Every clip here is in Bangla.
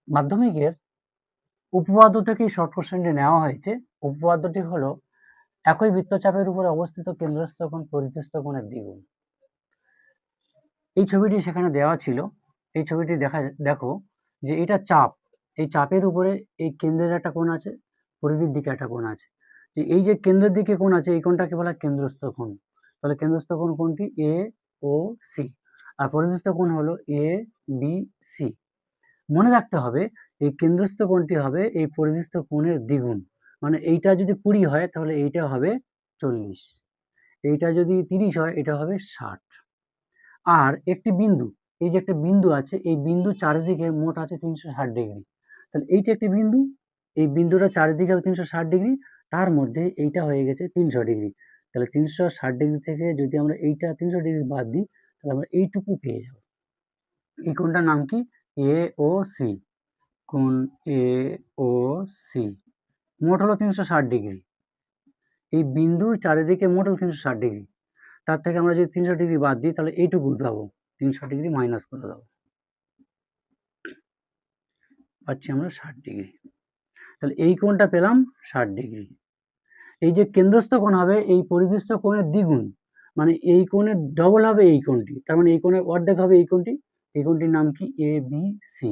মাধ্যমিকের উপপাদ্য থেকে এই শর্ট কোশ্চেনটি নেওয়া হয়েছে। উপপাদ্যটি হলো একই বৃত্তচাপের উপরে অবস্থিত কেন্দ্রস্থ কোণ পরিধিস্থ কোণের দ্বিগুণ। এই ছবিটি সেখানে দেওয়া ছিল। এই ছবিটি দেখো যে এটা চাপ, এই চাপের উপরে এই কেন্দ্রের একটা কোণ আছে, পরিধির দিকে একটা কোণ আছে। যে এই যে কেন্দ্রের দিকে কোণ আছে এই কোণটাকে বলা হয় কেন্দ্রস্থ কোণ। তাহলে কেন্দ্রস্থ কোণ কোনটি? এ ও সি। আর পরিধিস্থ কোণ হলো এ বি সি। মনে রাখতে হবে এই কেন্দ্রস্থ কোণটি হবে এই পরিধিস্থ কোণের দ্বিগুণ। মানে এইটা যদি 20 হয় তাহলে এইটা হবে 40, এইটা যদি 30 হয় এটা হবে 60। আর একটি বিন্দু, এই যে একটা বিন্দু আছে, এই বিন্দু চারিদিকে মোট আছে 360 ডিগ্রি। তাহলে এইটা একটি বিন্দু, এই বিন্দুটা চারিদিকে হবে 360 ডিগ্রি, তার মধ্যে এইটা হয়ে গেছে 300 ডিগ্রি। তাহলে 360 ডিগ্রি থেকে যদি আমরা এইটা 300 ডিগ্রি বাদ দিই তাহলে আমরা এইটুকু পেয়ে যাব। এই কোণটার নাম কি? এ ও সি। কোণ এ ও সি মোট হলো 360 ডিগ্রি। এই বিন্দুর চারিদিকে মোট হলো 360 ডিগ্রি। তার থেকে আমরা যদি 300 ডিগ্রি বাদ দিই তাহলে এইটুকু পাবো, 300 ডিগ্রি মাইনাস করে দেবো, পাচ্ছি আমরা 60 ডিগ্রি। তাহলে এই কোণটা পেলাম 60 ডিগ্রি। এই যে কেন্দ্রস্থ কোণ হবে এই পরিধিস্থ কোণের দ্বিগুণ, মানে এই কোণের ডবল হবে এই কোণটি, তার মানে এই কোণের অর্ধেক হবে এই কোণটি। এই কোণটির নাম কি? A B C.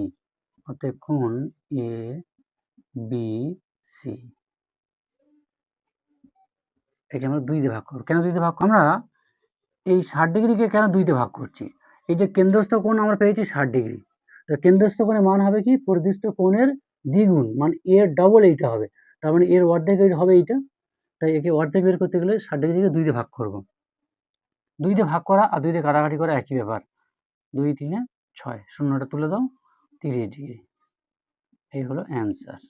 অতএব কোণ এ বি সি একে আমরা 2 দিয়ে ভাগ করব। কেন 2 দিয়ে ভাগ? আমরা এই 60 ডিগ্রিকে কেন 2 দিয়ে ভাগ করছি? এই যে কেন্দ্রস্থ কোণ আমরা পেয়েছি 60 ডিগ্রি, তো কেন্দ্রস্থ কোণের মান হবে কি? পরিধিস্থ কোণের দ্বিগুণ, মানে এর ডবল এইটা হবে, তার মানে এর অর্ধেক হবে এইটা। তাই একে অর্ধেক বের করতে গেলে 60 ডিগ্রিকে 2 দিয়ে ভাগ করব। 2 দিয়ে ভাগ করা আর 2 দিয়ে কাটাকাটি করা একই ব্যাপার। 2 3 6, শূন্যটা তুলে দাও, 30 ডিগ্রি। এই হলো অ্যান্সার।